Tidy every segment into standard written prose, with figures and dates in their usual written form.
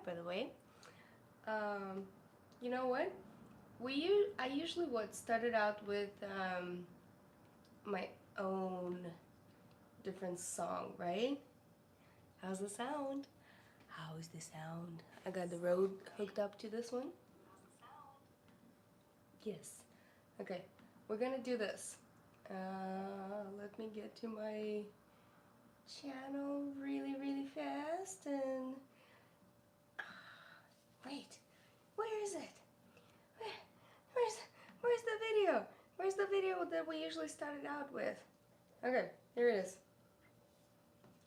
by the way. Um, you know what? I usually started out with my own different song, right? How's the sound? How is the sound? I got the Rode hooked up to this one. Yes. Okay, we're gonna do this. Let me get to my channel really, really fast and wait, where is it? Where, where's where's the video? Where's the video that we usually started out with? Okay, here it is.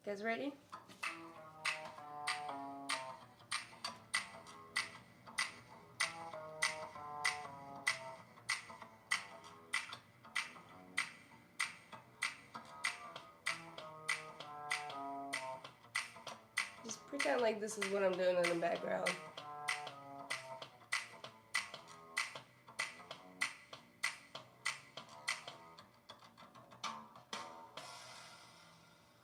You guys ready? Just pretend like this is what I'm doing in the background.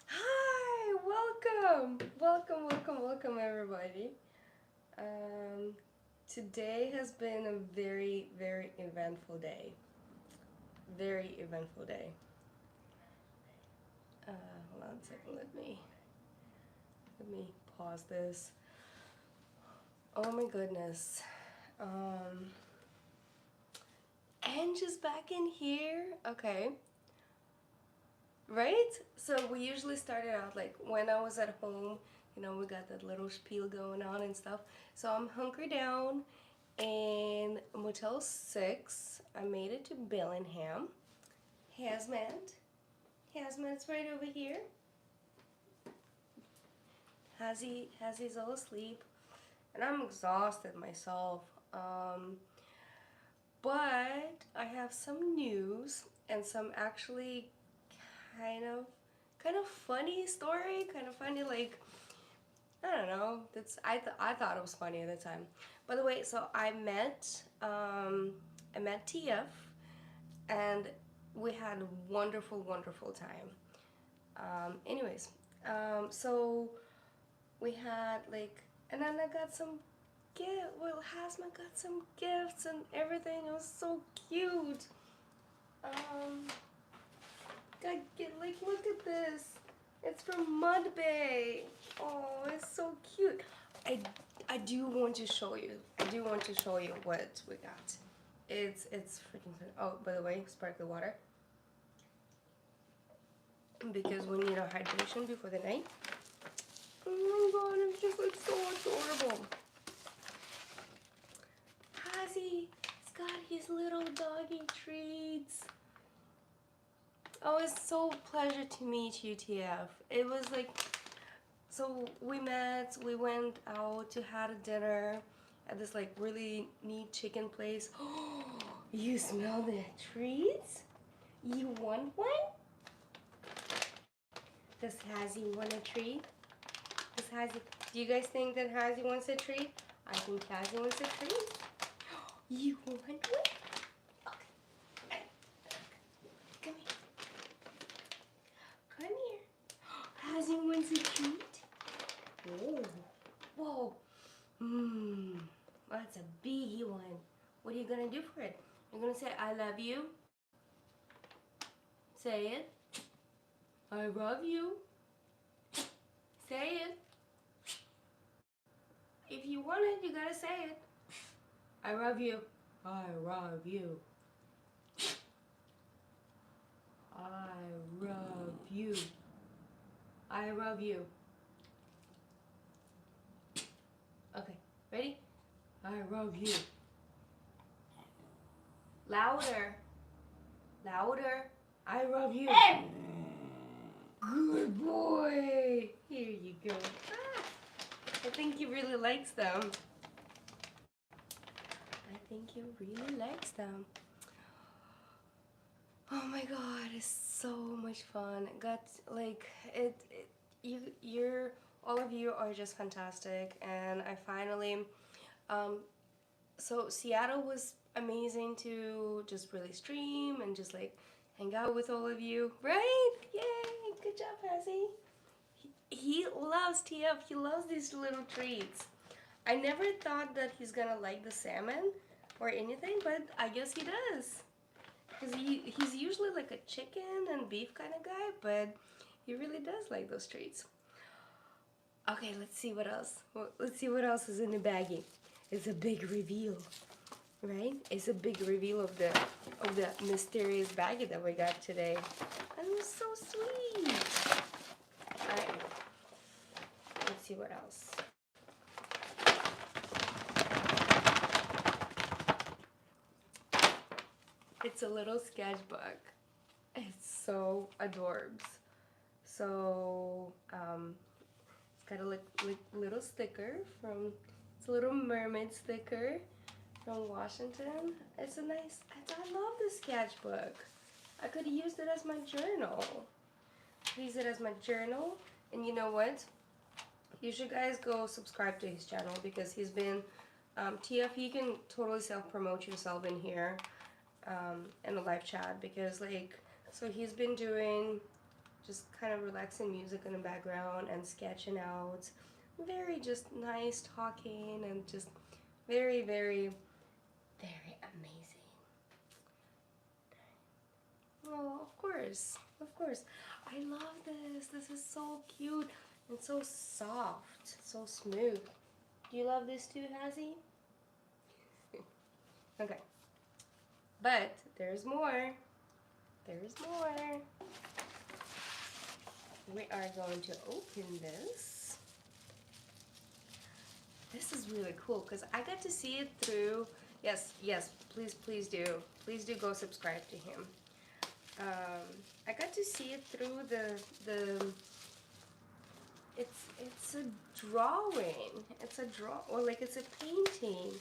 Hi, welcome, welcome, welcome, welcome, everybody. Um, Today has been a very, very eventful day. Very eventful day. Hold on a second. Let me pause this. Oh my goodness. Ange is back in here. Okay. Right? So we usually started out like when I was at home, we got that little spiel going on and stuff. So I'm hunkered down in Motel 6. I made it to Bellingham. Hazmat. Hazmat's right over here. Hazzy's all asleep. And I'm exhausted myself. But I have some news and some actually kind of funny story, kind of funny, like, I don't know. I thought it was funny at the time. By the way, so I met TF, and we had a wonderful, wonderful time. Anyways, so we had like, and then I got some gift. Well, Hasma got some gifts and everything. It was so cute. Like, look at this. It's from Mud Bay. Oh, it's so cute. I do want to show you. I do want to show you what we got. It's freaking fun. Oh, by the way, sparkly water. Because we need our hydration before the night. Oh my god, it's just like so adorable. Hazzy's got his little doggy treats. Oh, it's so pleasure to meet you, TF. It was like, so we met, we went out to have a dinner at this like really neat chicken place. Oh, you smell the treats? You want one? Does Hazzy want a treat? Do you guys think that Hazzy wants a treat? I think Hazzy wants a treat. You want one? Okay. Come here. Come here. Hazzy wants a treat. Oh. Whoa. That's a biggie one. What are you gonna do for it? You're gonna say, I love you. Say it. I love you. Say it. If you want it, you gotta say it. I love you. I love you. I love you. I love you. Okay, ready? I love you. Louder. Louder. I love you. Good boy. Here you go. I think he really likes them. I think he really likes them. Oh my god, it's so much fun. Got like you're all of you are just fantastic, and I finally so Seattle was amazing to just really stream and just like hang out with all of you, right? Yay! Good job, Hazzy. He loves TF. He loves these little treats. I never thought that he's gonna like the salmon or anything, but I guess he does. Because he's usually like a chicken and beef kind of guy, but he really does like those treats. Okay, let's see what else. Let's see what else is in the baggie. It's a big reveal, right? It's a big reveal of the mysterious baggie that we got today. And it's so sweet. Alright, let's see what else. It's a little sketchbook. It's so adorbs. So, it's got a little sticker from, it's a little mermaid sticker from Washington. It's a nice, I love this sketchbook. I could use it as my journal. Use it as my journal. And you know what? You should guys go subscribe to his channel because he's been, TF, you can totally self-promote yourself in here in the live chat because like, so he's been doing just kind of relaxing music in the background and sketching out. Very just nice talking and just very, very, very amazing. Oh, of course, of course. I love this. This is so cute and so soft, so smooth. Do you love this too, Hazzy? Okay. But there's more. There's more. We are going to open this. This is really cool because I got to see it through. Yes, yes, please do. Please do go subscribe to him. I got to see it through the. It's a drawing. It's a or like it's a painting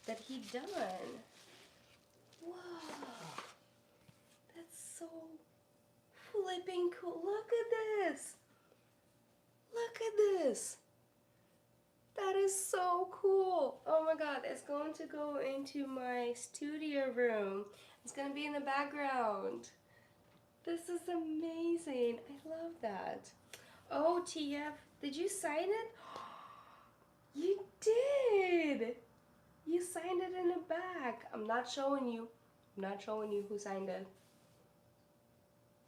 that he done. Whoa, that's so flipping cool. Look at this. Look at this. That is so cool. Oh my god, it's going to go into my studio room. It's going to be in the background. This is amazing. I love that. Oh, TF, did you sign it? You did. You signed it in the back. I'm not showing you. I'm not showing you who signed it.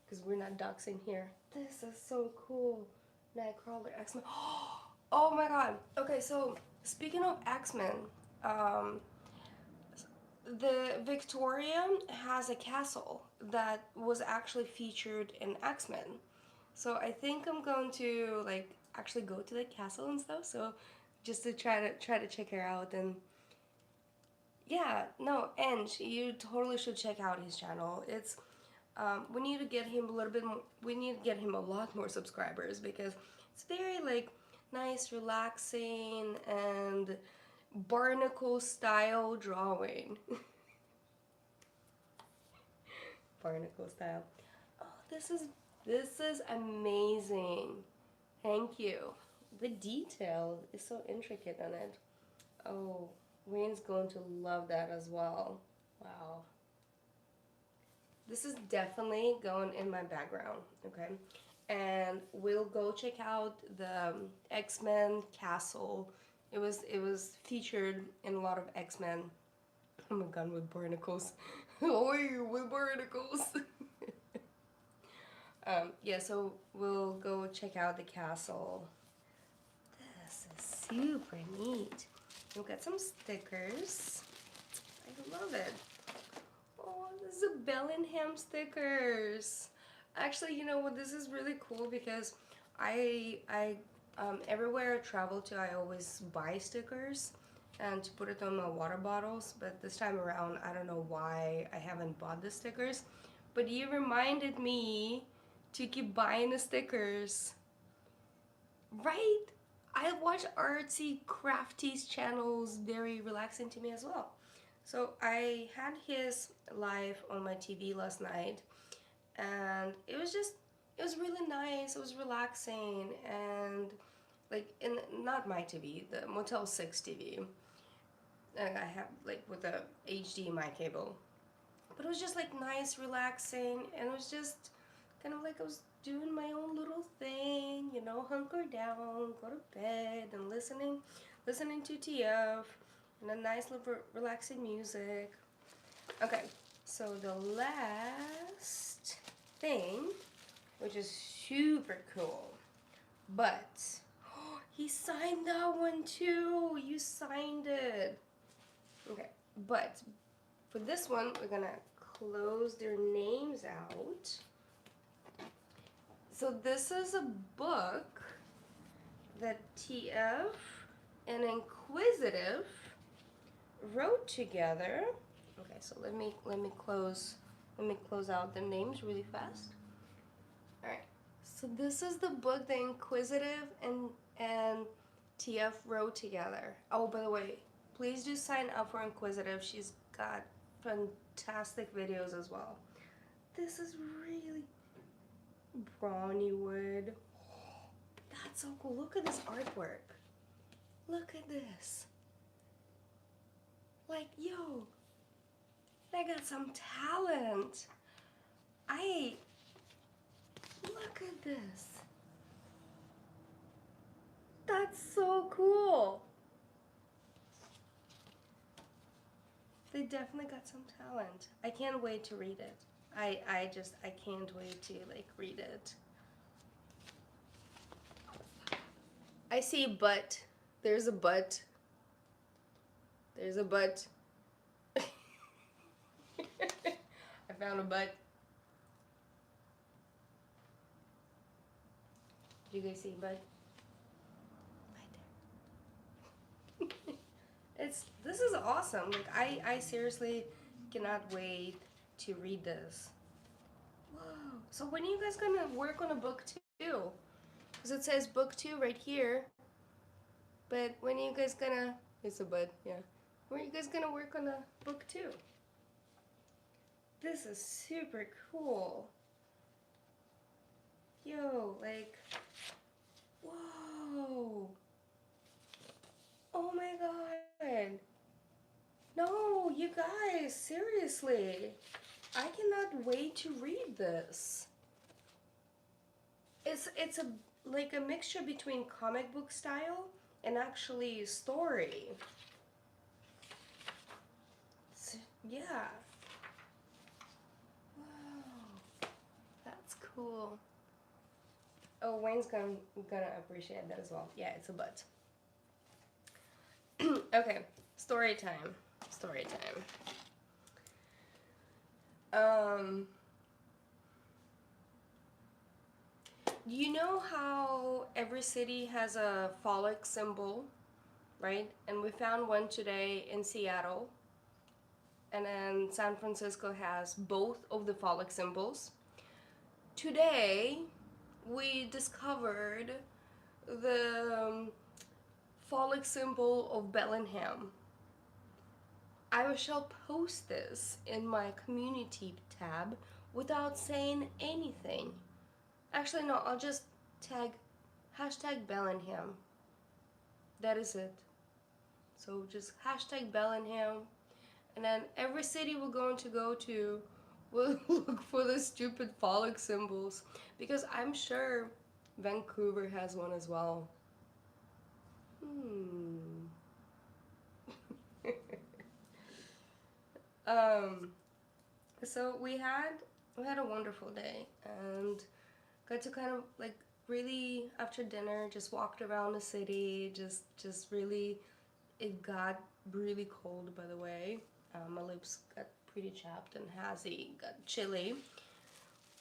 Because we're not doxing here. This is so cool. Nightcrawler, X-Men. Oh my god. Okay, so speaking of X-Men, the Victoria has a castle that was actually featured in X-Men. So I think I'm going to like actually go to the castle and stuff. So just to try to check her out and yeah, no, and you totally should check out his channel. It's we need to get him a little bit more. We need to get him a lot more subscribers because it's very like nice, relaxing, and barnacle style drawing. Barnacle style. Oh, this is amazing. Thank you. The detail is so intricate in it. Oh, Wayne's going to love that as well. Wow. This is definitely going in my background, okay? And we'll go check out the X-Men castle. It was featured in a lot of X-Men. Oh my god, with barnacles. Oh, with barnacles. Yeah, so we'll go check out the castle. This is super neat. We've got some stickers. I love it. Oh, this is a Bellingham stickers. Actually, you know what? This is really cool because I everywhere I travel to, I always buy stickers and to put it on my water bottles. But this time around, I don't know why I haven't bought the stickers. But you reminded me to keep buying the stickers. Right? I watch artsy, crafty channels, very relaxing to me as well. So I had his live on my TV last night, and it was really nice. It was relaxing, and like in not my TV, the Motel 6 TV. I have like with the HDMI cable, but it was just like nice, relaxing, and it was just kind of like I was doing my own little thing, you know, hunker down, go to bed, and listening to TF and a nice little relaxing music. Okay, so the last thing, which is super cool, but he signed that one too. You signed it. Okay, but for this one, we're gonna close their names out. So this is a book that TF and Inquisitive wrote together. Okay, so let me close out the names really fast. All right. So this is the book that Inquisitive and TF wrote together. Oh, by the way, please do sign up for Inquisitive. She's got fantastic videos as well. This is really brownie wood. That's so cool. Look at this artwork. Look at this. Like, yo, they got some talent. Look at this. That's so cool. They definitely got some talent. I can't wait to read it. I can't wait to like read it. I see a butt. There's a butt. There's a butt. I found a butt. Did you guys see a butt? Right there. This is awesome. Like I seriously cannot wait to read this. Whoa. So when are you guys gonna work on a book 2? Because it says book 2 right here. But when are you guys gonna... It's a bud, yeah. When are you guys gonna work on a book 2? This is super cool. Yo, like... Whoa. Oh my god. No, you guys, seriously. I cannot wait to read this. It's a like a mixture between comic book style and actually story. So, yeah. Wow. That's cool. Oh, Wayne's gonna appreciate that as well. Yeah, it's a butt. Okay, story time. Story time. You know how every city has a phallic symbol, right? And we found one today in Seattle. And then San Francisco has both of the phallic symbols. Today, we discovered the phallic symbol of Bellingham. I shall post this in my community tab without saying anything. Actually, no, I'll just tag hashtag Bellingham. That is it. So just hashtag Bellingham. And then every city we're going to go to will look for the stupid phallic symbols. Because I'm sure Vancouver has one as well. So we had a wonderful day and got to kind of like really after dinner just walked around the city, just really, it got really cold, by the way. My lips got pretty chapped and hazy, got chilly,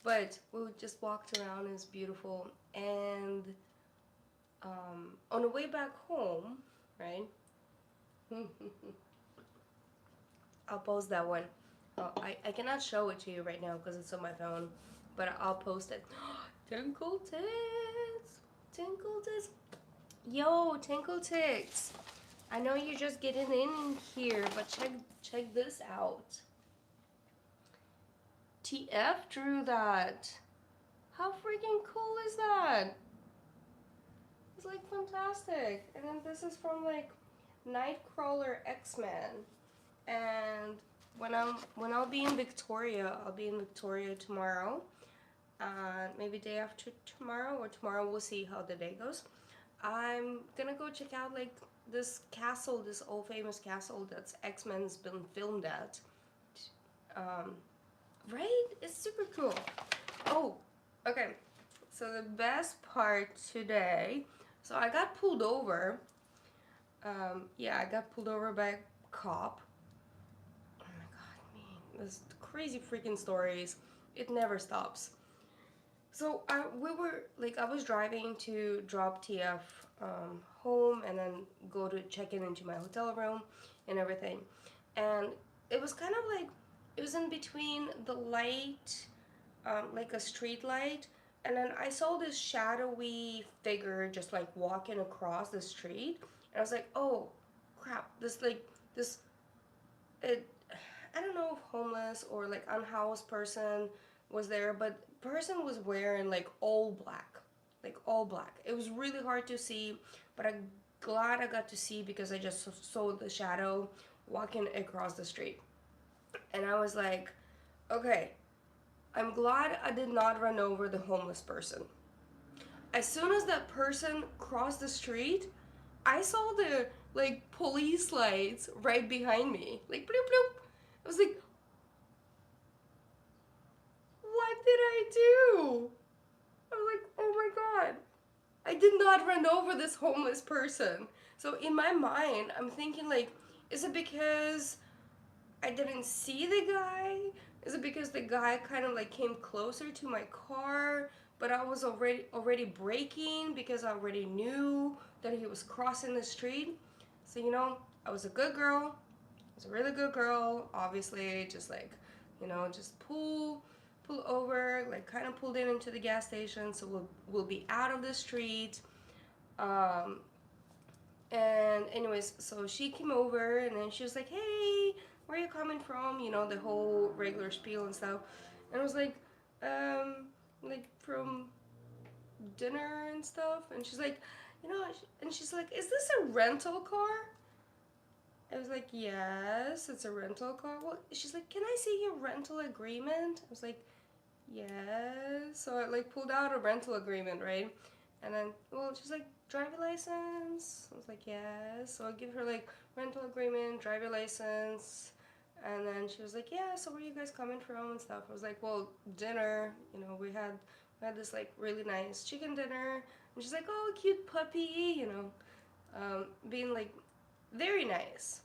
but we just walked around. It was beautiful. And on the way back home, right? I'll post that one. I cannot show it to you right now because it's on my phone, but I'll post it. Tinkle Tits! Tinkle Tits! Yo, Tinkle Tits! I know you're just getting in here, but check this out. TF drew that. How freaking cool is that? It's like fantastic. And then this is from like Nightcrawler X-Men. And when I'll be in Victoria, I'll be in Victoria tomorrow. Maybe day after tomorrow or tomorrow, we'll see how the day goes. I'm gonna go check out like this castle, this old famous castle that's X-Men's been filmed at. Um, right? It's super cool. Oh, okay. So the best part today, so I got pulled over. Yeah, I got pulled over by a cop. Oh my god, man, this crazy freaking stories. It never stops. So we were like, I was driving to drop TF home and then go to check in into my hotel room and everything, and it was kind of like it was in between the light, like a street light, and then I saw this shadowy figure just like walking across the street, and I was like, oh crap, this like this it I don't know if homeless or like unhoused person was there, but person was wearing like all black, like all black. It was really hard to see, but I'm glad I got to see because I just saw the shadow walking across the street, and I was like, okay, I'm glad I did not run over the homeless person. As soon as that person crossed the street, I saw the like police lights right behind me, like bloop bloop. I was like, what did I do? I was like, oh my god, I did not run over this homeless person. So in my mind, I'm thinking like, is it because I didn't see the guy? Is it because the guy kind of like came closer to my car, but I was already braking because I already knew that he was crossing the street? So I was a good girl. I was a really good girl. Obviously, just like just pull over, like kind of pulled in into the gas station, so we'll be out of the street. Um, and anyways, so she came over and then she was like, "Hey, where are you coming from?" The whole regular spiel and stuff. And I was like from dinner and stuff. And she's like, and she's like, "Is this a rental car?" I was like, "Yes, it's a rental car." Well, she's like, "Can I see your rental agreement?" I was like, "Yes." So I like pulled out a rental agreement, right? And then, well, she's like, "Driver license?" I was like, "Yes." So I give her like rental agreement, driver license, and then she was like, "Yeah, so where are you guys coming from and stuff?" I was like, "Well, dinner. We had this like really nice chicken dinner." And she's like, "Oh, cute puppy," being like very nice.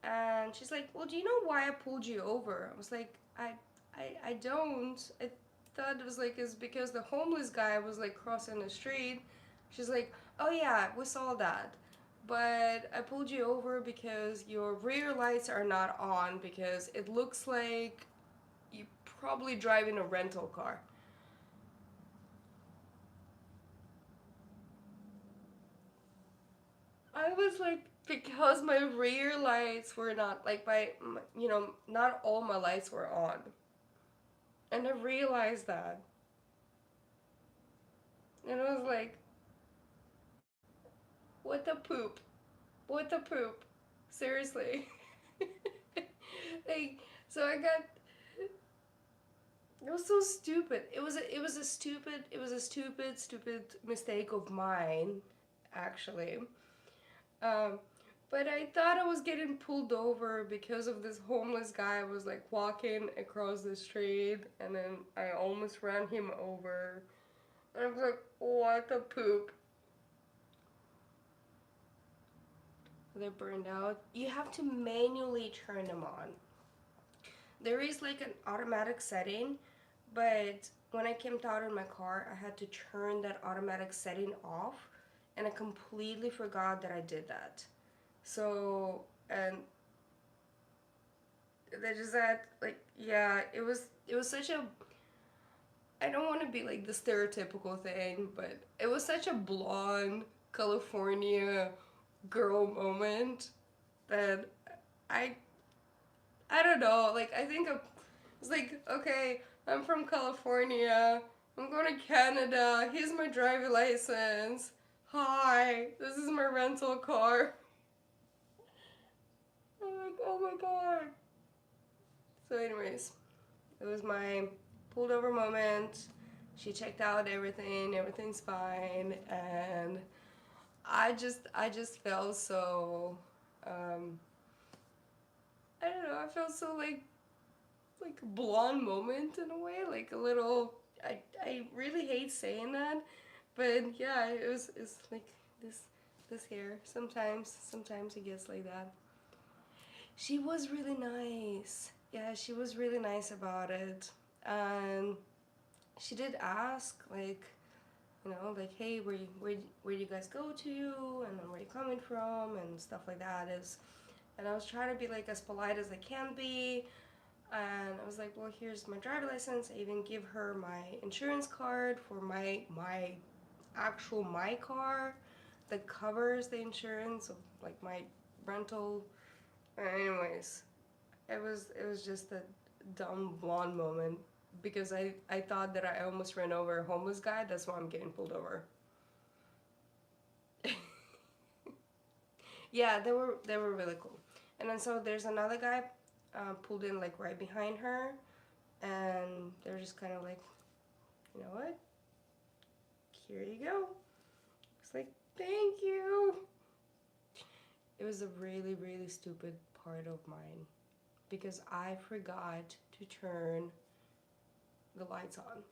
And she's like, "Well, do you know why I pulled you over?" I was like, I don't. I thought it was like, it's because the homeless guy was like crossing the street. She's like, "Oh yeah, we saw that. But I pulled you over because your rear lights are not on because it looks like you probably driving a rental car." I was like, because my rear lights were not like not all my lights were on. And I realized that. And I was like, what the poop? What the poop? Seriously. like, so I got. It was so stupid. It was a stupid mistake of mine, actually. Um, but I thought I was getting pulled over because of this homeless guy was like walking across the street, and then I almost ran him over. And I was like, what the poop? They're burned out. You have to manually turn them on. There is like an automatic setting, but when I came out in my car, I had to turn that automatic setting off, and I completely forgot that I did that. So, and they just had like, yeah, it was such a, I don't want to be like the stereotypical thing, but it was such a blonde California girl moment that I I don't know. Like I think it's like, okay, I'm from California. I'm going to Canada. Here's my driver license. Hi, this is my rental car. I'm like, oh my god. So, anyways, it was my pulled over moment. She checked out everything. Everything's fine, and I just felt so, um, I don't know, I felt so like a blonde moment in a way, like a little. I really hate saying that, but yeah, it's like this this hair. Sometimes it gets like that. She was really nice. Yeah, she was really nice about it, and she did ask like, like, hey, where do you guys go to, and then where you coming from, and stuff like that. And I was trying to be like as polite as I can be. And I was like, well, here's my driver license. I even give her my insurance card for my actual my car that covers the insurance of like my rental. Anyways, it was just a dumb blonde moment because I thought that I almost ran over a homeless guy. That's why I'm getting pulled over. Yeah, they were really cool. And then so there's another guy pulled in like right behind her, and they're just kind of like, you know what? Here you go. It's like, thank you. It was a really, really stupid part of mine because I forgot to turn the lights on.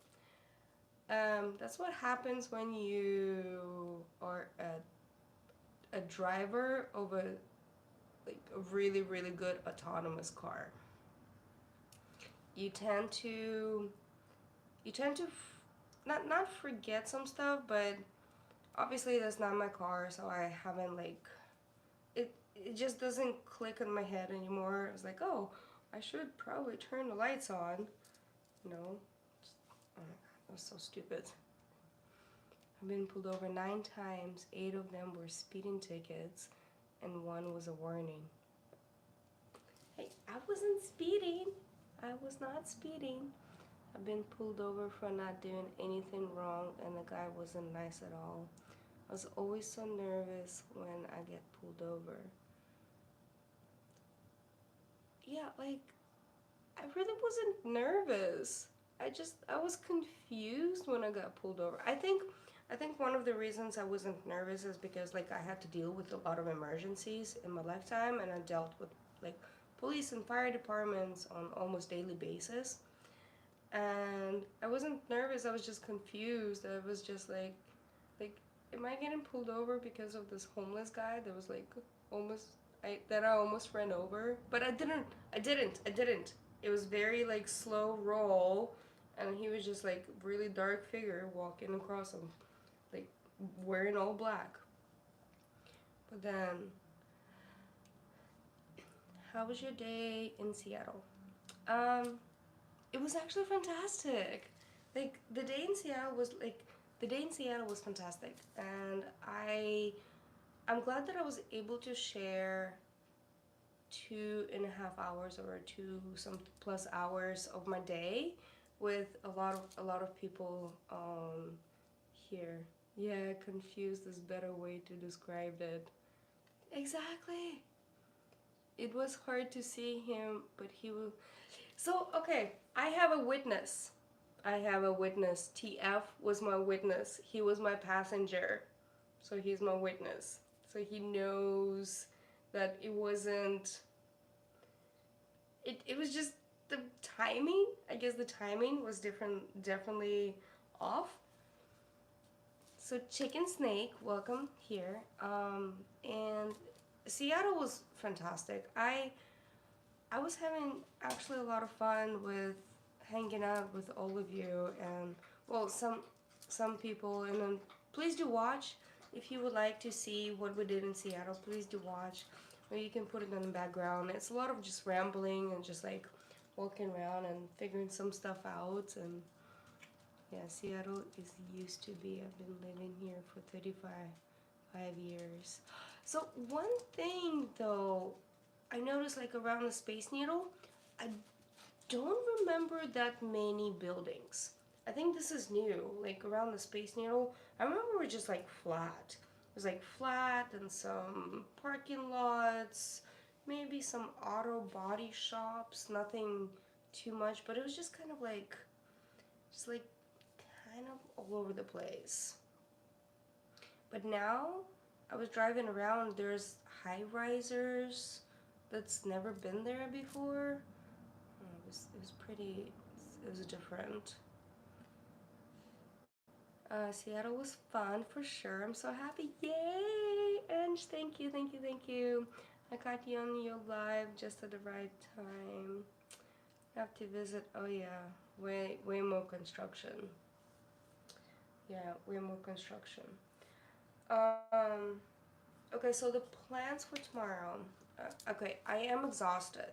That's what happens when you are a driver of a like a really, really good autonomous car. You tend to not forget some stuff, but obviously that's not my car, so I haven't like it just doesn't click in my head anymore. I was like, oh, I should probably turn the lights on. You know, oh my god, that was so stupid. I've been pulled over 9 times. 8 of them were speeding tickets, and 1 was a warning. Hey, I wasn't speeding. I was not speeding. I've been pulled over for not doing anything wrong, and the guy wasn't nice at all. I was always so nervous when I get pulled over. Yeah, like, I really wasn't nervous. I was confused when I got pulled over. I think one of the reasons I wasn't nervous is because like I had to deal with a lot of emergencies in my lifetime, and I dealt with like police and fire departments on almost daily basis. And I wasn't nervous, I was just confused. I was just like am I getting pulled over because of this homeless guy that was like almost I almost ran over? But I didn't. It was very like slow roll, and he was just like really dark figure walking across him, like wearing all black. But then, how was your day in Seattle? Um, it was actually fantastic. Like the day in Seattle was fantastic, and I'm glad that I was able to share 2.5 hours or two some plus hours of my day with a lot of people here. Yeah, confused is a better way to describe it. Exactly. It was hard to see him, but he will. So okay, I have a witness. I have a witness. TF was my witness. He was my passenger, so he's my witness. So he knows that it wasn't it was just the timing. I guess the timing was different, definitely off. So Chicken Snake, welcome here. And Seattle was fantastic. I was having actually a lot of fun with hanging out with all of you, and well, some people. And then please do watch if you would like to see what we did in Seattle. Please do watch. Or you can put it in the background. It's a lot of just rambling and just like walking around and figuring some stuff out. And yeah, Seattle is used to be. I've been living here for 35 years. So one thing though, I noticed like around the Space Needle, I don't remember that many buildings. I think this is new. Like around the Space Needle, I remember it was just like flat. It was like flat and some parking lots, maybe some auto body shops, nothing too much, but it was just kind of like, just like kind of all over the place. But now I was driving around. There's high risers that's never been there before. It was pretty. It was different. Seattle was fun for sure. I'm so happy. Yay! Ange, thank you, thank you, thank you. I caught you on your live just at the right time. I have to visit. Oh yeah, way more construction. Yeah, way more construction. Um, okay, so the plans for tomorrow. Okay, I am exhausted.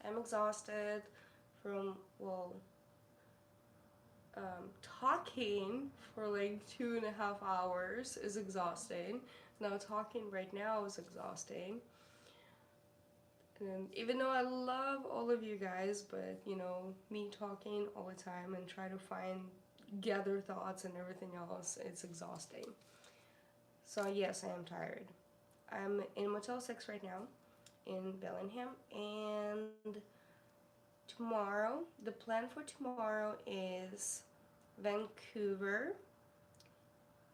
I'm exhausted from, well, talking for like 2.5 hours is exhausting. Now talking right now is exhausting. And even though I love all of you guys, but you know, me talking all the time and try to gather thoughts and everything else, it's exhausting. So yes, I am tired. I'm in Motel 6 right now in Bellingham, and tomorrow, the plan for tomorrow is Vancouver,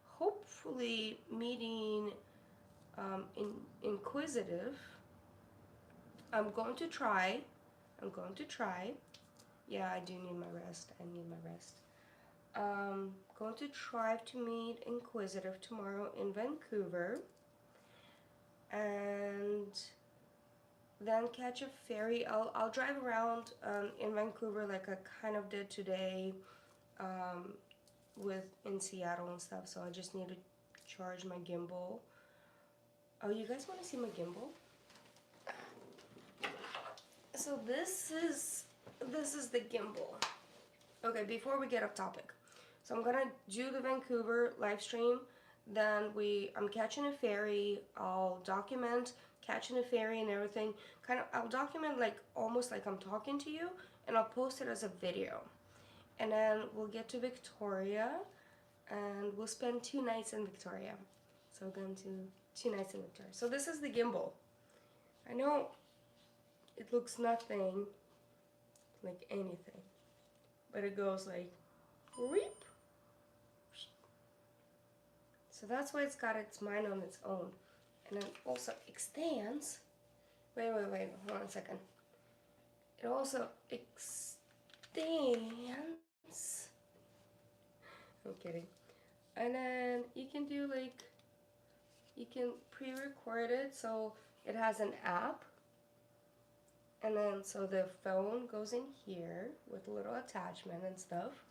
hopefully meeting Inquisitive. I'm going to try. I'm going to try. Yeah, I do need my rest. I need my rest. Going to try to meet Inquisitive tomorrow in Vancouver. And then catch a ferry. I'll drive around in Vancouver like I kind of did today um, with in Seattle and stuff. So I just need to charge my gimbal. Oh, you guys want to see my gimbal? So this is the gimbal. Okay, before we get off topic, so I'm gonna do the Vancouver live stream. Then I'm catching a ferry. I'll document catching a ferry and everything. I'll document like almost like I'm talking to you, and I'll post it as a video. And then we'll get to Victoria, and we'll spend 2 nights in Victoria. So we're going to 2 nights in Victoria. So this is the gimbal. I know it looks nothing like anything, but it goes like reap. So that's why it's got its mind on its own. And then also extends. Wait, hold on a second. It also extends. I'm kidding. And then you can do like, you can pre-record it, so it has an app. And then so the phone goes in here with a little attachment and stuff.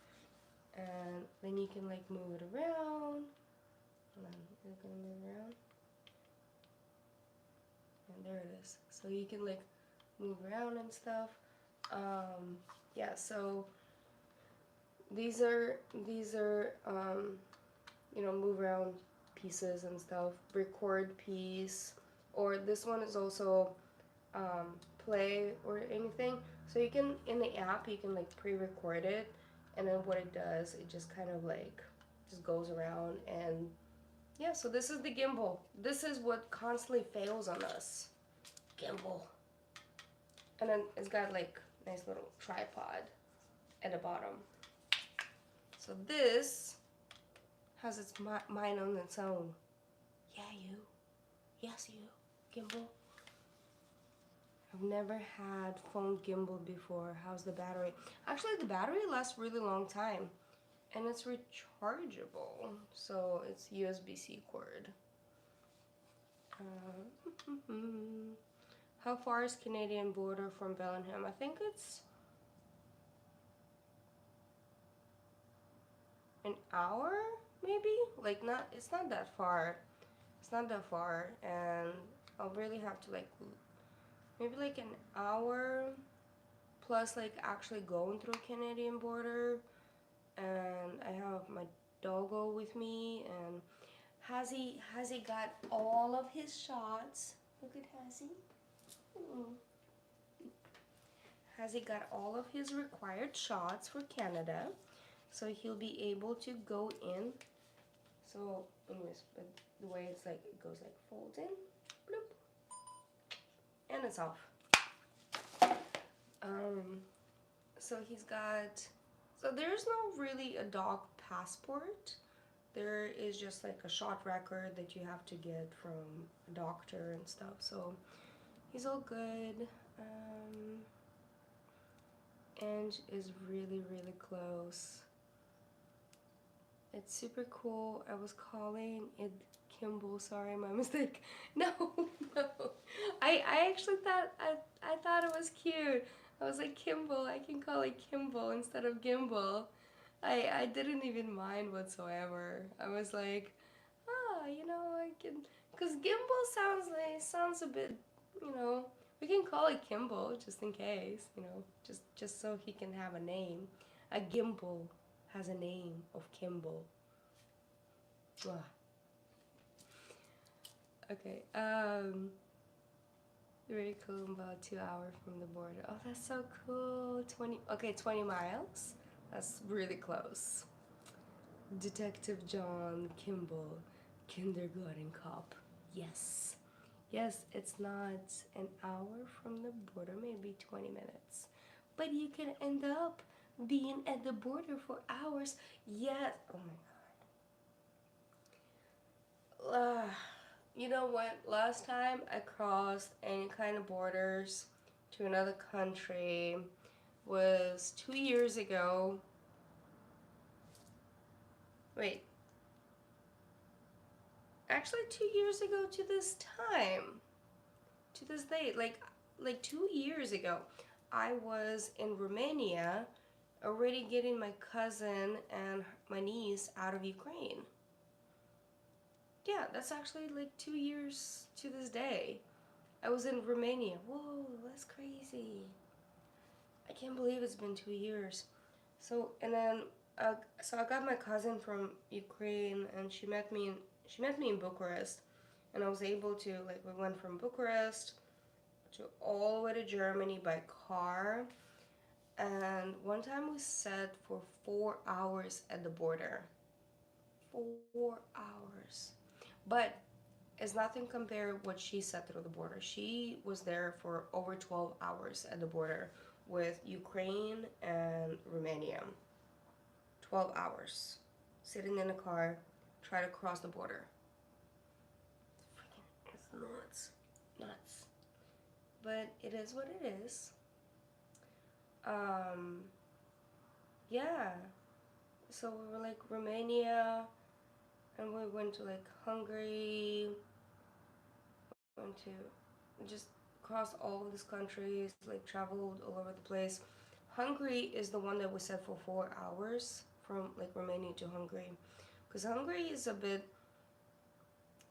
And then you can like move it around. And then you're gonna move around. And there it is. So you can like move around and stuff. Yeah, so these are you know, move around pieces and stuff. Record piece, or this one is also play or anything. So you can, in the app, you can like pre-record it, and then what it does, it just kind of like just goes around. And yeah, so this is the gimbal. This is what constantly fails on us. Gimbal. And then it's got like nice little tripod at the bottom. So this has its mind on its own. Yeah, you. Yes, you. Gimbal. I've never had phone gimbal before. How's the battery? Actually, the battery lasts a really long time. And it's rechargeable. So it's USB-C cord. How far is Canadian border from Bellingham? I think it's an hour, maybe? Like it's not that far. It's not that far, and I'll really have to like, maybe like an hour plus like actually going through Canadian border. And I have my doggo with me, and Hazzy got all of his shots. Look at Hazzy. Hazzy got all of his required shots for Canada, so he'll be able to go in. So anyways, but the way it's like, it goes like folds in, bloop, and it's off. So he's got, so there's no really a dog passport. there is just like a shot record that you have to get from a doctor and stuff. So he's all good. And is really, really close. It's super cool. I was calling it Kimball. Sorry, my mistake. No, no. I actually thought I thought it was cute. I was like, Kimball. I can call it Kimball instead of Gimbal. I didn't even mind whatsoever. I was like, I can, because Gimbal sounds a bit, you know. We can call it Kimball just in case, just so he can have a name. A Gimbal has a name of Kimball. Ugh. Okay. Very cool. About 2 hours from the border. Oh, that's so cool. 20 miles. That's really close. Detective John Kimball, kindergarten cop. Yes. Yes, it's not an hour from the border, maybe 20 minutes. But you can end up being at the border for hours. Yes. Oh my god. You know what? Last time I crossed any kind of borders to another country was 2 years ago. Wait, actually 2 years ago to this time, to this date, like 2 years ago, I was in Romania, already getting my cousin and my niece out of Ukraine. Yeah, that's actually like 2 years to this day. I was in Romania. Whoa, that's crazy. I can't believe it's been 2 years. So and then so I got my cousin from Ukraine, and she met me in Bucharest, and I was able to, like, we went from Bucharest to all the way to Germany by car, and one time we sat for 4 hours at the border. 4 hours, but it's nothing compared what she sat through the border. She was there for over 12 hours at the border with Ukraine and Romania. 12 hours sitting in a car, try to cross the border. It's nuts. Nuts. But it is what it is. Um, yeah. So we were like Romania, and we went to like Hungary, went to just across all of these countries, like traveled all over the place. Hungary is the one that we said for 4 hours from like Romania to Hungary, because Hungary is a bit.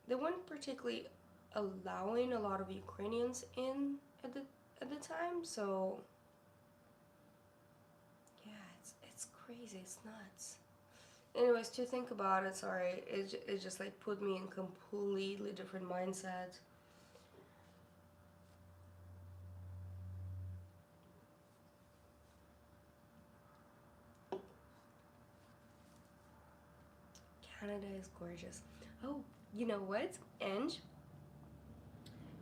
They weren't particularly allowing a lot of Ukrainians in at the time, so yeah, it's crazy, it's nuts. Anyways, to think about it, sorry, it just like put me in completely different mindset. Canada is gorgeous. Oh, you know what? And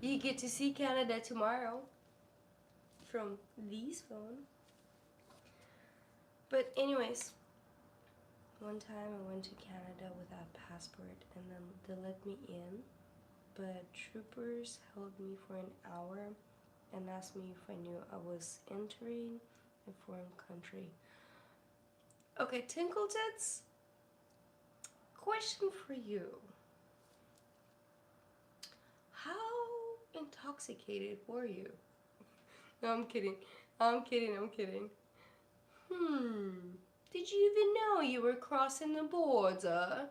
you get to see Canada tomorrow from this phone. But anyways, one time I went to Canada without passport, and then they let me in, but troopers held me for an hour and asked me if I knew I was entering a foreign country. Okay, Tinkle Tits, question for you. How intoxicated were you? No, I'm kidding. I'm kidding. I'm kidding. Did you even know you were crossing the border?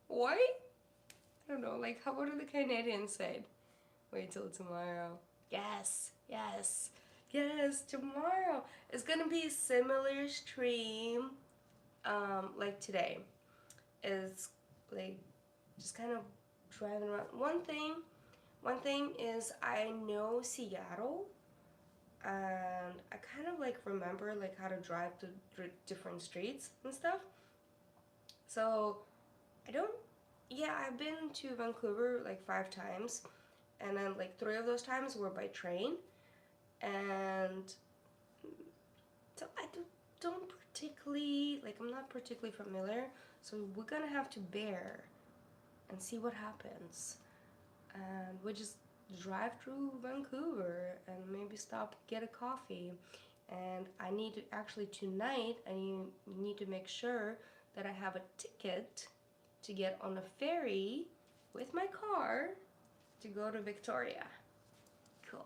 What? I don't know. Like, what do the Canadians say? Wait till tomorrow. Yes, yes, yes. Tomorrow it's gonna be a similar stream, like today. It's like just kind of driving around. One thing is I know Seattle, and I kind of like remember like how to drive to different streets and stuff. So I don't. Yeah, I've been to Vancouver like 5 times, and then like 3 of those times were by train, and so I don't particularly like. I'm not particularly familiar. So we're gonna have to bear and see what happens. And we just drive through Vancouver and maybe stop, get a coffee. And I need to actually tonight, need to make sure that I have a ticket to get on a ferry with my car to go to Victoria. Cool.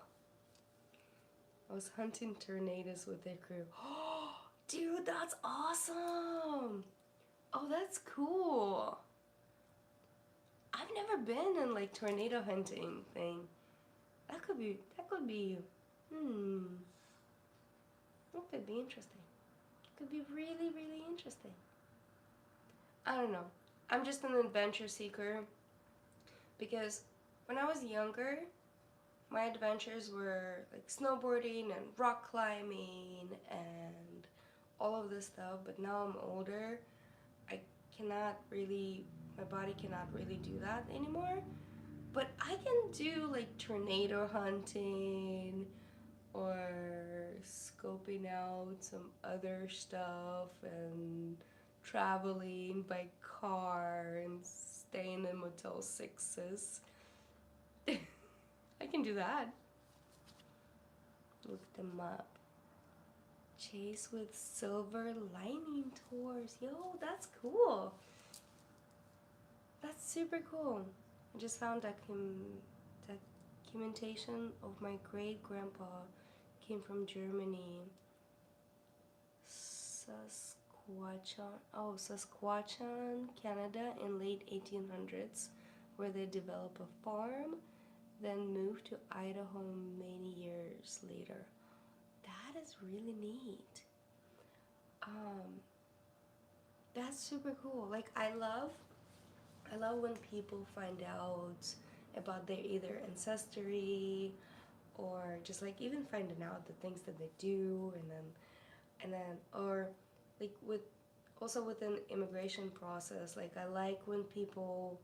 I was hunting tornadoes with their crew. Oh, dude, that's awesome! Oh, that's cool. I've never been in like tornado hunting thing. That could be, hmm, that could be interesting. Could be really, really interesting. I don't know. I'm just an adventure seeker because when I was younger, my adventures were like snowboarding and rock climbing and all of this stuff, but now I'm older, I cannot really, my body cannot really do that anymore. But I can do like tornado hunting or scoping out some other stuff and traveling by car and staying in Motel 6s. I can do that. Look them up. Chase with Silver Lining Tours. Yo, that's cool. That's super cool. I just found documentation of my great grandpa came from Germany. Saskatchewan, Canada in late 1800s, where they developed a farm, then moved to Idaho many years later. That is really neat. Um, that's super cool. Like I love when people find out about their either ancestry or just like even finding out the things that they do and then or like with also within immigration process, like I like when people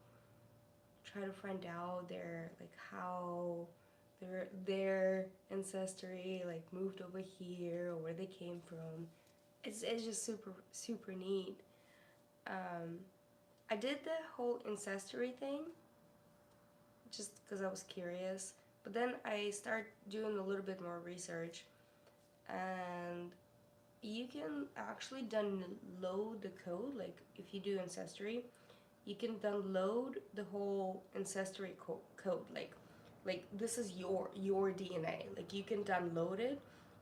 try to find out their like how their ancestry like moved over here or where they came from. It's just super neat. um, I did the whole ancestry thing just because I was curious, but then I started doing a little bit more research, and you can actually download the code. Like if you do ancestry, you can download the whole ancestry code. Like this is your DNA. Like you can download it,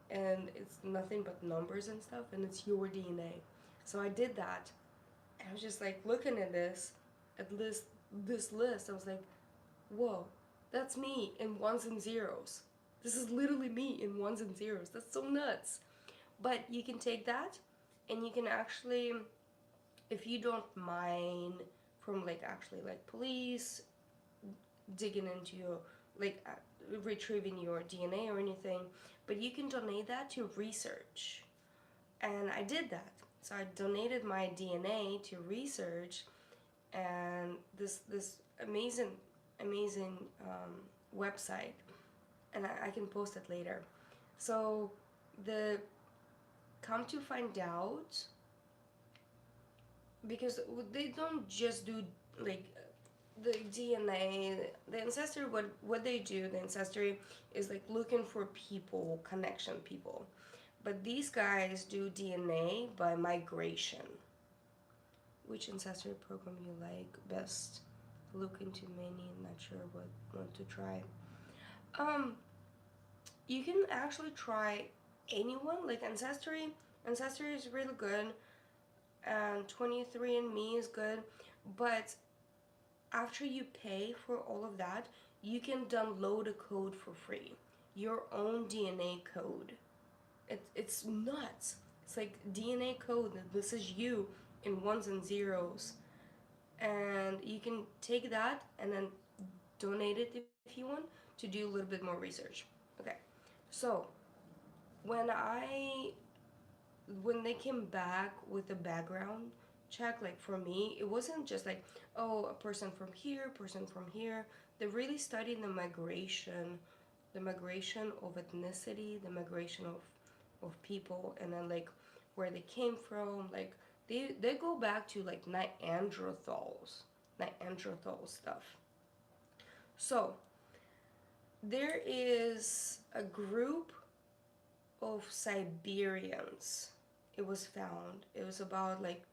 and it's nothing but numbers and stuff, and it's your DNA. So I did that, and I was just like looking at this list. I was like, whoa, that's me in ones and zeros. This is literally me in ones and zeros. That's so nuts. But you can take that and you can actually, if you don't mind from like actually like police digging into your, like retrieving your DNA or anything, but you can donate that to research. And I did that. So I donated my DNA to research, and this amazing website, and I can post it later. So the come to find out, because they don't just do like the DNA, the ancestry. What they do, the ancestry is like looking for people, connection people, but these guys do DNA by migration. Which ancestry program you like best? Look into many. Not sure what want to try. Um, you can actually try anyone. Like ancestry. Ancestry is really good, and 23andMe is good. But after you pay for all of that, you can download a code for free. Your own DNA code. It's nuts. It's like DNA code. This is you in ones and zeros, and you can take that and then donate it if you want to do a little bit more research. Okay, so when I when they came back with the background check, like for me, it wasn't just like, oh, a person from here, person from here. They really studied the migration of ethnicity, the migration of people, and then like where they came from, like They go back to like Neanderthal stuff. So there is a group of Siberians. It was found. It was about like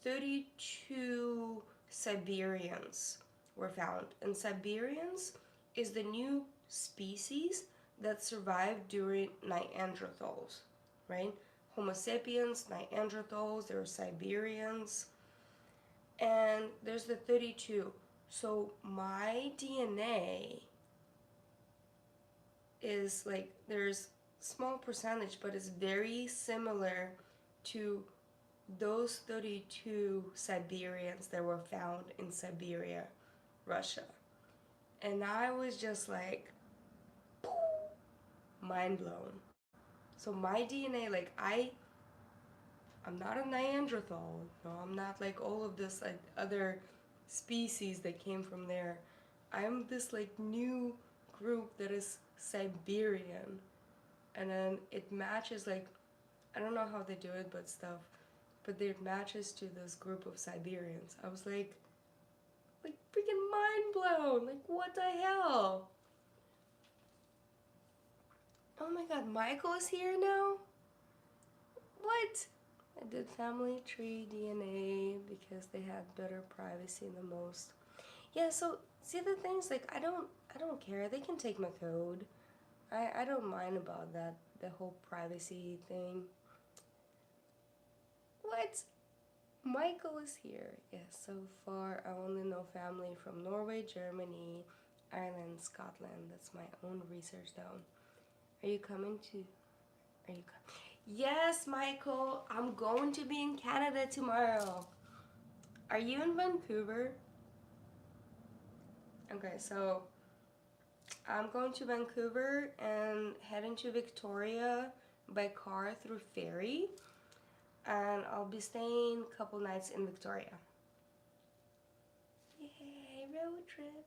32 Siberians were found. And Siberians is the new species that survived during Neanderthals, right? Homo sapiens, Neanderthals, there are Siberians, and there's the 32. So my DNA is like, there's small percentage, but it's very similar to those 32 Siberians that were found in Siberia, Russia. And I was just like, mind blown. So my DNA, like I'm not a Neanderthal. No, I'm not like all of this like other species that came from there. I'm this like new group that is Siberian. And then it matches like, I don't know how they do it, but stuff. But it matches to this group of Siberians. I was like freaking mind blown. Like, what the hell? Oh my god, Michael is here now? What? I did family tree DNA because they had better privacy than most. Yeah, so see the things like I don't care. They can take my code. I don't mind about that, the whole privacy thing. What? Michael is here. Yes, so far I only know family from Norway, Germany, Ireland, Scotland. That's my own research though. Are you coming to? Are you coming? Yes, Michael. I'm going to be in Canada tomorrow. Are you in Vancouver? Okay, so I'm going to Vancouver and heading to Victoria by car through ferry, and I'll be staying a couple nights in Victoria. Yay, road trip,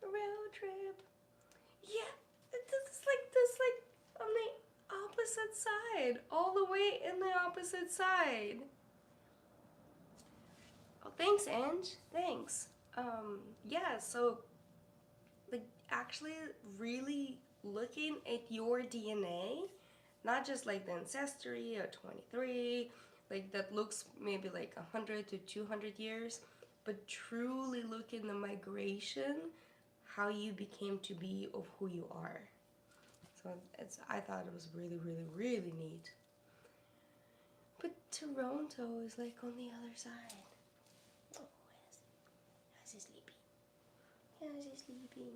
road trip. Yeah, this like on the opposite side, all the way in the opposite side. Oh, thanks, Ange. Thanks. Yeah, so like actually really looking at your DNA, not just like the ancestry or 23, like that looks maybe like 100 to 200 years, but truly looking the migration, how you became to be of who you are. So I thought it was really, really, really neat. But Toronto is like on the other side. Oh, how's he sleeping? How's he sleeping?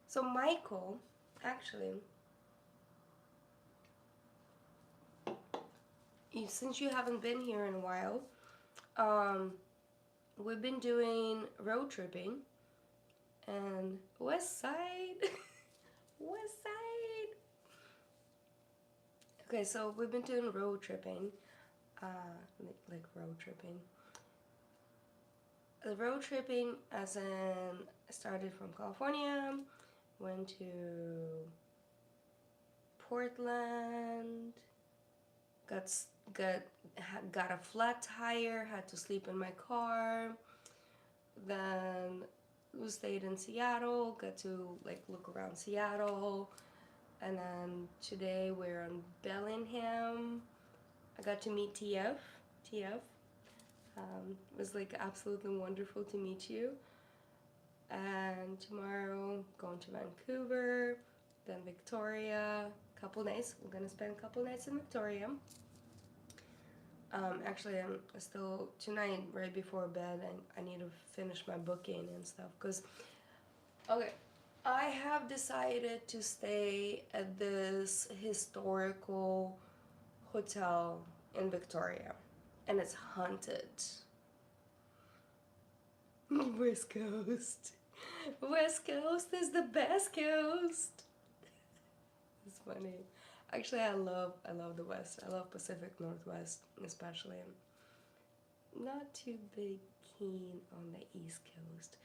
So Michael, actually, since you haven't been here in a while, um, we've been doing road tripping and West Side, West Side. Okay, so we've been doing road tripping, like road tripping. The road tripping, as in, I started from California, went to Portland, got got got a flat tire, had to sleep in my car. Then we stayed in Seattle, got to like look around Seattle, and then today we're in Bellingham. I got to meet TF. TF. It was like absolutely wonderful to meet you. And tomorrow going to Vancouver, then Victoria. Couple nights. We're gonna spend a couple nights in Victoria. Actually, I'm still tonight right before bed. I need to finish my booking and stuff. Cause okay, I have decided to stay at this historical hotel in Victoria, and it's haunted. West Coast. West Coast is the best coast. It's funny. Actually, I love the West. I love Pacific Northwest, especially. I'm not too big keen on the East Coast.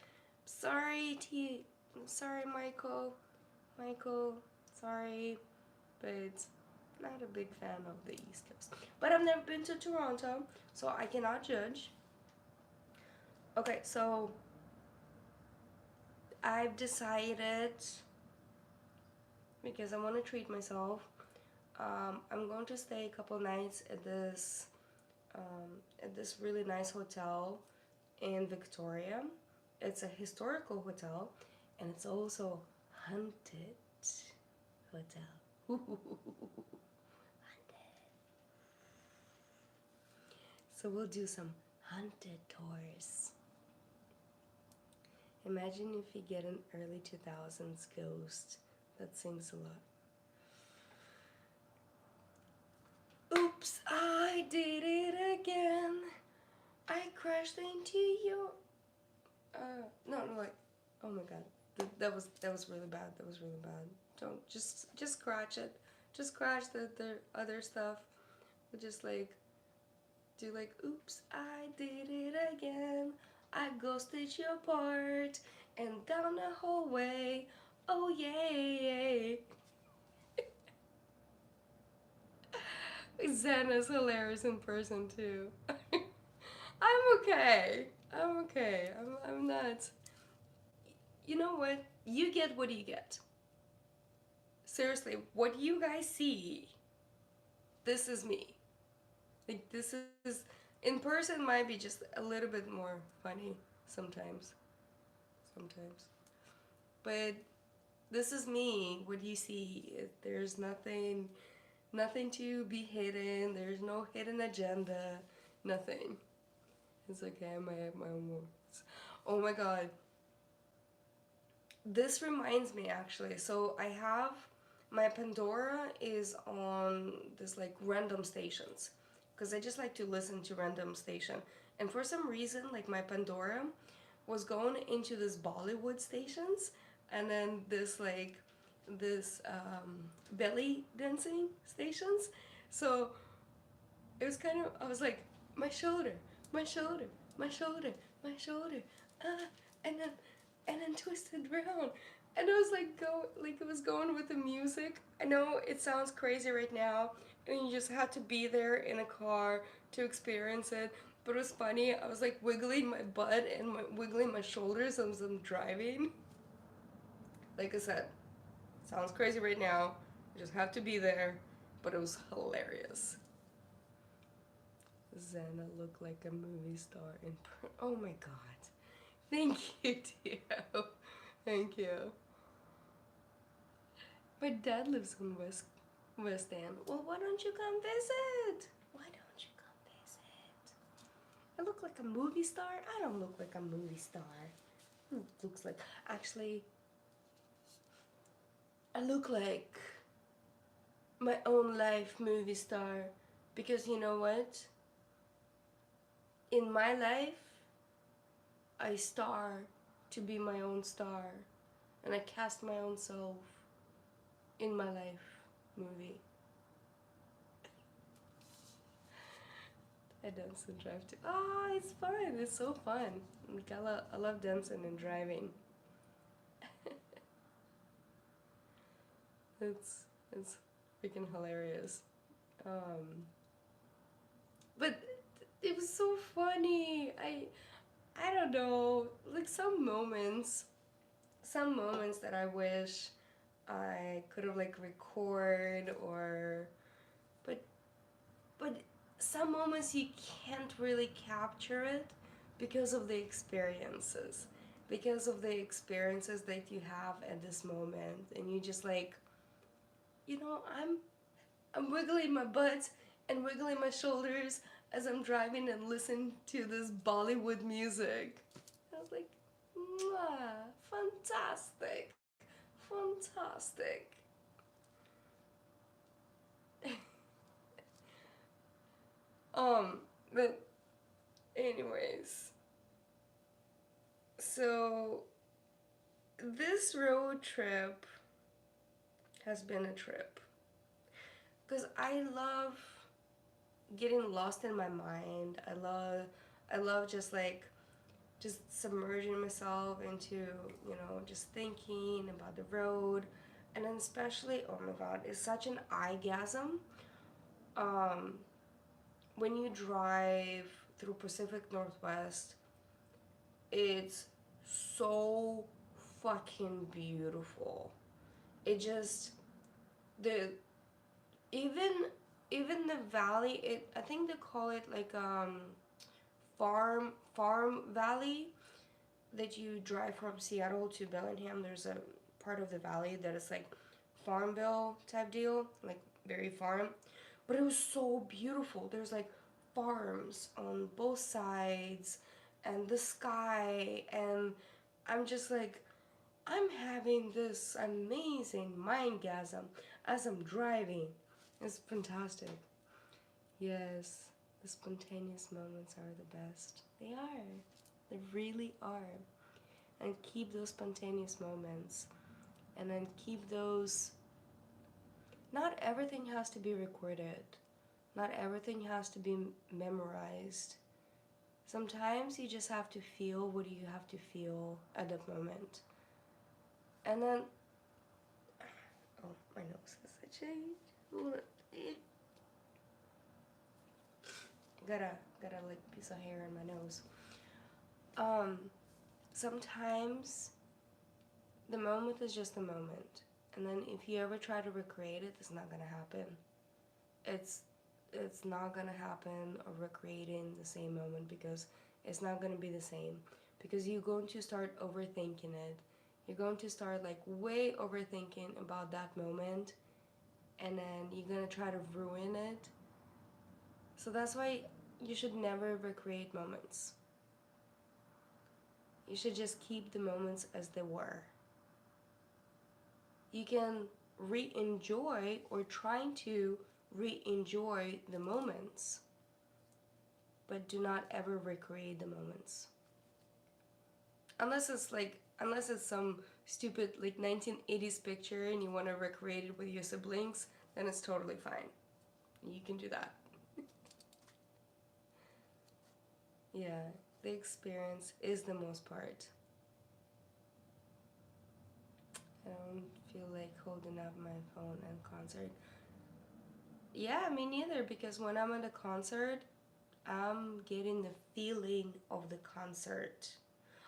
Sorry, I'm sorry, Michael. Michael, sorry, but not a big fan of the East Coast. But I've never been to Toronto, so I cannot judge. Okay, so I've decided, because I want to treat myself, I'm going to stay a couple nights at this really nice hotel in Victoria. It's a historical hotel, and it's also haunted hotel. Haunted. So we'll do some haunted tours. Imagine if you get an early 2000s ghost. That seems a lot. Oops, I did it again. I crashed into your. No, like, oh my god, that was really bad. That was really bad. Don't just scratch it. Just scratch the other stuff. Just like do like, oops, I did it again. I ghosted your part and down the hallway. Oh yay! Xana's hilarious in person too. I'm okay. I'm okay. I'm not. You know what? You get what you get. Seriously, what you guys see, this is me. Like, this is. In person might be just a little bit more funny sometimes. Sometimes. But this is me. What you see, there's nothing to be hidden. There's no hidden agenda. Nothing. It's okay. I have my own words. Oh my god. This reminds me actually. So I have my Pandora is on this like random stations because I just like to listen to random station. And for some reason, like my Pandora was going into this Bollywood stations and then this belly dancing stations. So it was kind of I was like my shoulder, my shoulder, my shoulder, my shoulder, uh, and then twisted around, and it was like it was going with the music. I know it sounds crazy right now, and you just had to be there in a car to experience it. But it was funny. I was like wiggling my butt and wiggling my shoulders as I'm driving. Like I said, sounds crazy right now. You just have to be there, but it was hilarious. Xana looked like a movie star in oh my god. Thank you, Tio. Thank you. My dad lives in West End. Well, why don't you come visit? Why don't you come visit? I look like a movie star? I don't look like a movie star. Who looks like actually I look like my own life movie star because you know what? In my life, I star to be my own star, and I cast my own self in my life movie. I dance and drive too. Oh, it's fun. It's so fun. Like, I love dancing and driving. it's freaking hilarious. But it was so funny. I don't know. Like some moments that I wish I could have like record or but but some moments you can't really capture it because of the experiences. Because of the experiences that you have at this moment and you just like I'm wiggling my butt and wiggling my shoulders as I'm driving and listen to this Bollywood music. I was like, mwah, fantastic, fantastic. um, but anyways, so this road trip has been a trip because I love getting lost in my mind. I love just submerging myself into, just thinking about the road, And then especially, oh my god, it's such an eye-gasm. Um, when you drive through Pacific Northwest, it's so fucking beautiful. It just the even even the valley. It I think they call it like farm valley that you drive from Seattle to Bellingham. There's a part of the valley that is like Farmville type deal, like very farm. But it was so beautiful. There's like farms on both sides and the sky, and I'm just like, I'm having this amazing mindgasm as I'm driving. It's fantastic. Yes, the spontaneous moments are the best. They are. They really are. And keep those spontaneous moments. And then keep those. Not everything has to be recorded, not everything has to be memorized. Sometimes you just have to feel what you have to feel at that moment. And then, oh, my nose has a change. Gotta like piece of hair in my nose. Um, Sometimes the moment is just a moment, and then if you ever try to recreate it, it's not gonna happen. It's it's not gonna happen or recreating the same moment because it's not gonna be the same, because you're going to start overthinking it. You're going to start like way overthinking about that moment, and then you're gonna try to ruin it. So that's why you should never recreate moments. You should just keep the moments as they were. You can re-enjoy or trying to re-enjoy the moments, but do not ever recreate the moments. Unless it's some stupid like 1980s picture and you want to recreate it with your siblings, then it's totally fine. You can do that. Yeah, the experience is the most part. I don't feel like holding up my phone at concert. Yeah, me neither, because when I'm at a concert, I'm getting the feeling of the concert.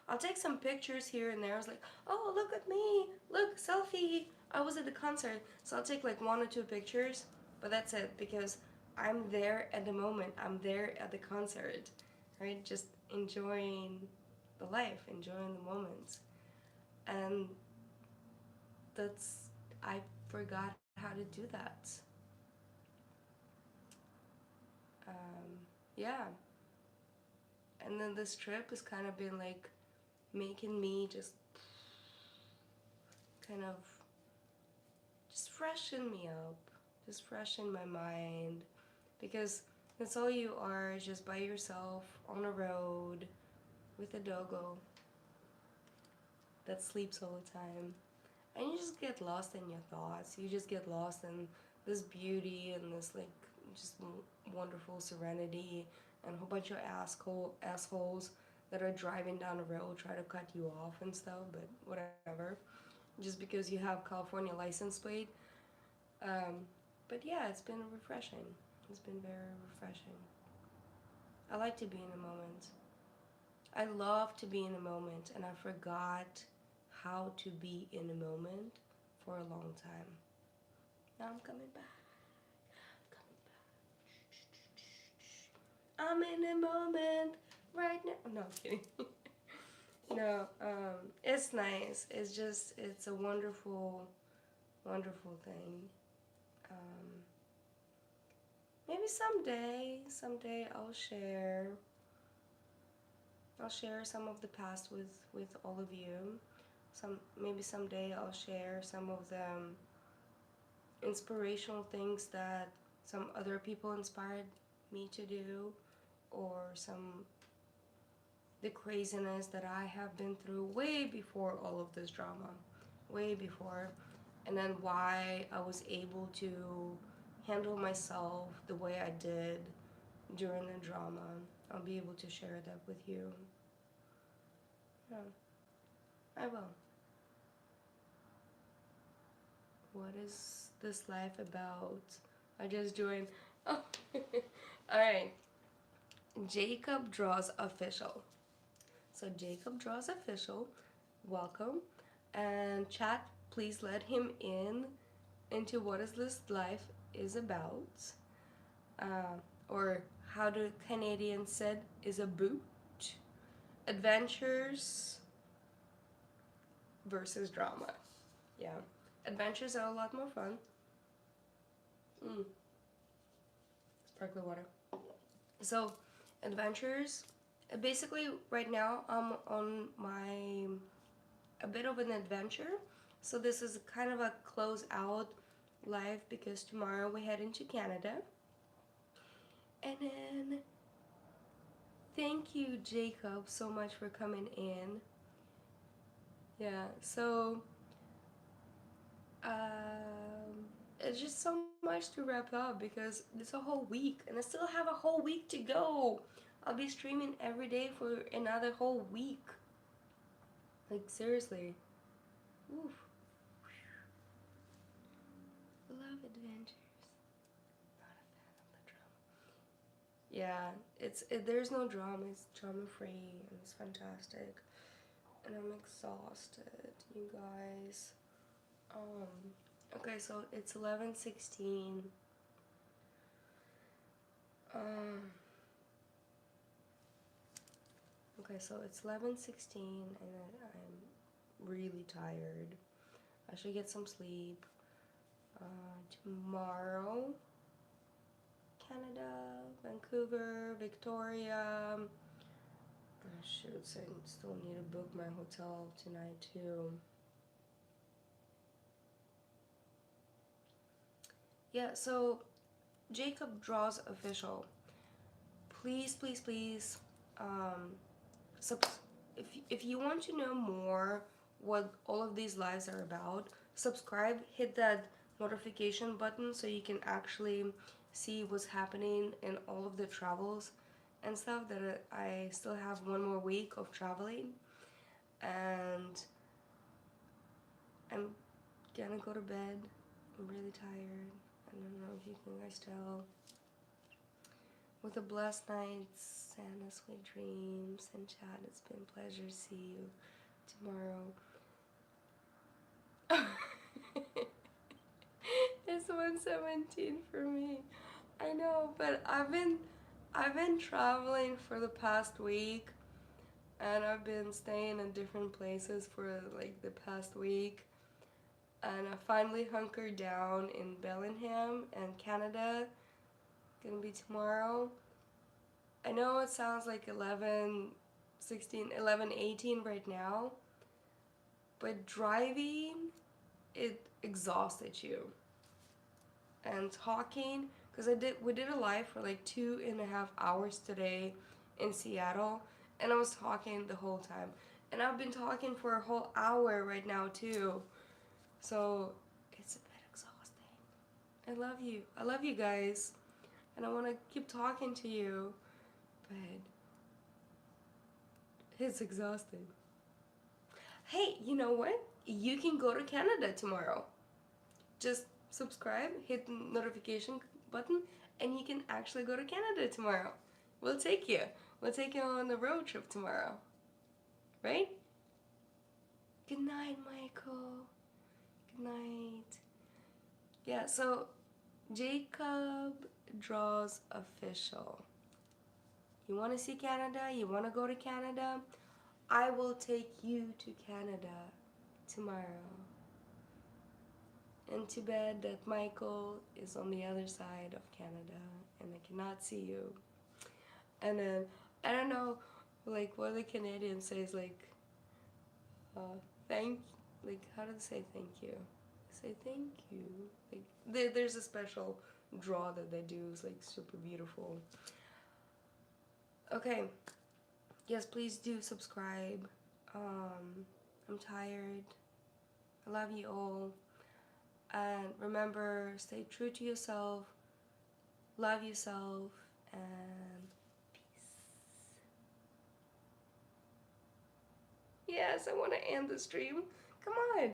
I'll take some pictures here and there. I was like, oh, look at me. Look, selfie. I was at the concert. So I'll take like one or two pictures, but that's it, because I'm there at the moment. I'm there at the concert, right? Just enjoying the life, enjoying the moments. And that's, I forgot how to do that. Um, yeah. And then this trip has kind of been like making me just kind of just freshen me up, just freshen my mind, because that's all you are, just by yourself on a road with a doggo that sleeps all the time. And you just get lost in your thoughts. You just get lost in this beauty and this like just wonderful serenity, and a whole bunch of assholes that are driving down the road try to cut you off and stuff, but whatever. Just because you have California license plate. Um, but yeah, it's been refreshing. It's been very refreshing. I like to be in the moment. I love to be in the moment, and I forgot how to be in the moment for a long time. Now I'm coming back. I'm in the moment right now. No, I'm kidding. No, it's nice. It's just, it's a wonderful, wonderful thing. Um, Maybe someday I'll share some of the past with all of you. Maybe someday I'll share some of the inspirational things that some other people inspired me to do, or some the craziness that I have been through way before all of this drama, way before, and then why I was able to handle myself the way I did during the drama. I'll be able to share that with you. Yeah, I will. what is this life about? I just joined. Oh, alright. Jacob Draws Official. So, Jacob Draws Official, welcome. And chat, please let him in into what is this life is about. Or how the Canadians said is a boot. Adventures versus drama. Yeah. Adventures are a lot more fun. Sparkling water. So, adventures. Basically, right now I'm on my a bit of an adventure. So this is kind of a close out life because tomorrow we head into Canada. And then thank you, Jacob, so much for coming in. Yeah. So it's just so much to wrap up because it's a whole week and I still have a whole week to go. I'll be streaming every day for another whole week. Like, seriously. Oof. Love adventures. Not a fan of the drama. Yeah, there's no drama. It's drama free and it's fantastic. And I'm exhausted, you guys. Okay, so it's 11:16. Um, okay, so it's 11:16 and I'm really tired. I should get some sleep. Tomorrow, Canada, Vancouver, Victoria. Oh, shoot, I still need to book my hotel tonight too. Yeah, so Jacob Draws Official. Please, please, please, um, if you want to know more what all of these lives are about, subscribe, hit that notification button so you can actually see what's happening in all of the travels and stuff. That I still have one more week of traveling, and I'm gonna go to bed. I'm really tired. I don't know if you can guys tell. With a blessed night and sweet dreams and chat. It's been a pleasure to see you tomorrow. It's 1:17 for me. I know, but I've been traveling for the past week and I've been staying in different places for like the past week. And I finally hunkered down in Bellingham and Canada. Gonna be tomorrow. I know it sounds like 11:18 right now, but driving, it exhausted you. And talking, because we did a live for like 2.5 hours today in Seattle, and I was talking the whole time. And I've been talking for a whole hour right now too. So it's a bit exhausting. I love you guys. And I want to keep talking to you, but it's exhausting. Hey, you know what? You can go to Canada tomorrow. Just subscribe, hit the notification button, and you can actually go to Canada tomorrow. We'll take you. We'll take you on the road trip tomorrow. Right? Good night, Michael. Good night. Yeah, so Jacob Draws Official. You want to see Canada? You want to go to Canada? I will take you to Canada tomorrow. And too bad that Michael is on the other side of Canada and I cannot see you. And then, I don't know, like, what the Canadian says, like, thank, like, how do they say thank you? They say thank you. Like, there's a special draw that they do, it's like super beautiful. Okay, yes, please do subscribe. I'm tired. I love you all. And remember, stay true to yourself, love yourself, and peace. Yes, I want to end the stream. Come on.